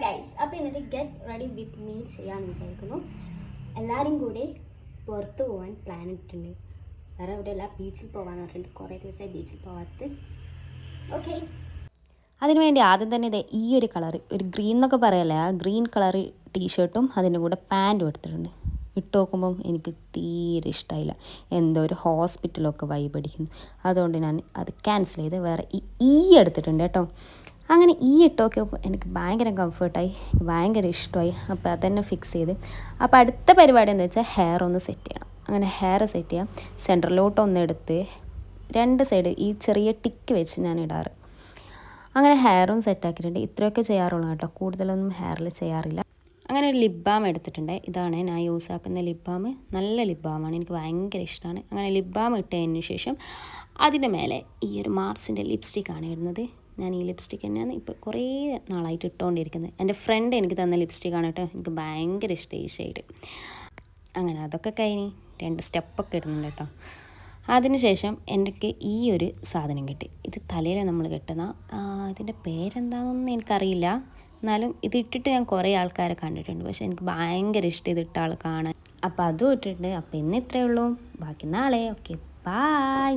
Guys, അപ്പോൾ ഇന്നൊരു get ready with me ചെയ്യാമെന്ന് വിചാരിക്കുന്നു. എല്ലാവരും കൂടി പുറത്ത് പോകാൻ പ്ലാൻ ഇട്ടിട്ടുണ്ട്. വേറെ എവിടെയല്ല, ബീച്ചിൽ പോകാൻ പറഞ്ഞിട്ടുണ്ട്. കുറേ ദിവസമായി ബീച്ചിൽ പോകാത്ത. ഓക്കെ, അതിനുവേണ്ടി ആദ്യം തന്നെ ഇത് ഈ ഒരു കളർ, ഒരു ഗ്രീൻ എന്നൊക്കെ പറയല്ലേ, ആ ഗ്രീൻ കളർ ടീഷർട്ടും അതിൻ്റെ കൂടെ പാൻറ്റും എടുത്തിട്ടുണ്ട്. ഇട്ട് നോക്കുമ്പം എനിക്ക് തീരെ ഇഷ്ടമായില്ല. എന്തോ ഒരു ഹോസ്പിറ്റലൊക്കെ വൈബ് അടിക്കുന്നു. അതുകൊണ്ട് ഞാൻ അത് ക്യാൻസൽ ചെയ്ത് വേറെ ഈ എടുത്തിട്ടുണ്ട് കേട്ടോ. അങ്ങനെ ഈ ഇട്ട് നോക്കിയപ്പോൾ എനിക്ക് ഭയങ്കര കംഫർട്ടായി, ഭയങ്കര ഇഷ്ടമായി. അപ്പോൾ അതന്നെ ഫിക്സ് ചെയ്ത്. അപ്പോൾ അടുത്ത പരിപാടി എന്ന് വെച്ചാൽ ഹെയർ ഒന്ന് സെറ്റ് ചെയ്യണം. അങ്ങനെ ഹെയർ സെറ്റ് ചെയ്യാം. സെൻറ്ററിലോട്ട് എടുത്ത് രണ്ട് സൈഡ് ഈ ചെറിയ ടിക്ക് വെച്ച് ഞാൻ ഇടാറ്. അങ്ങനെ ഹെയറും സെറ്റാക്കിയിട്ടുണ്ട്. ഇത്രയൊക്കെ ചെയ്യാറുള്ളൂ കേട്ടോ, കൂടുതലൊന്നും ഹെയറിൽ ചെയ്യാറില്ല. അങ്ങനെ ഒരു ലിപ് ബാം എടുത്തിട്ടുണ്ട്. ഇതാണ് ഞാൻ യൂസ് ആക്കുന്ന ലിപ് ബാം. നല്ല ലിപ് ബാമാണ്, എനിക്ക് ഭയങ്കര ഇഷ്ടമാണ്. അങ്ങനെ ലിപ് ബാം ഇട്ടതിന് ശേഷം അതിൻ്റെ മേലെ ഈ ഒരു മാർസിൻ്റെ ലിപ്സ്റ്റിക്കാണ് ഇടുന്നത്. ഞാൻ ഈ ലിപ്സ്റ്റിക്ക് തന്നെയാണ് ഇപ്പോൾ കുറേ നാളായിട്ട് ഇട്ടുകൊണ്ടിരിക്കുന്നത്. എൻ്റെ ഫ്രണ്ട് എനിക്ക് തന്ന ലിപ്സ്റ്റിക്കാണ് കേട്ടോ. എനിക്ക് ഭയങ്കര ഇഷ്ടം ഈ ഷെയ്ഡ്. അങ്ങനെ അതൊക്കെ കഴിഞ്ഞ് 2 സ്റ്റെപ്പൊക്കെ ഇടുന്നുണ്ട് കേട്ടോ. അതിനുശേഷം എനിക്ക് ഈ ഒരു സാധനം കിട്ടി. ഇത് തലയിൽ നമ്മൾ കെട്ടുന്ന, ഇതിൻ്റെ പേരെന്താണെന്ന് എനിക്കറിയില്ല. എന്നാലും ഇത് ഇട്ടിട്ട് ഞാൻ കുറേ ആൾക്കാരെ കണ്ടിട്ടുണ്ട്. പക്ഷേ എനിക്ക് ഭയങ്കര ഇഷ്ടം ഇതിട്ട ആൾ കാണാൻ. അപ്പോൾ അതും ഇട്ടിട്ടുണ്ട്. അപ്പോൾ ഇന്ന് ഇത്രയേ ഉള്ളൂ. ബാക്കി നാളെ. Okay, by.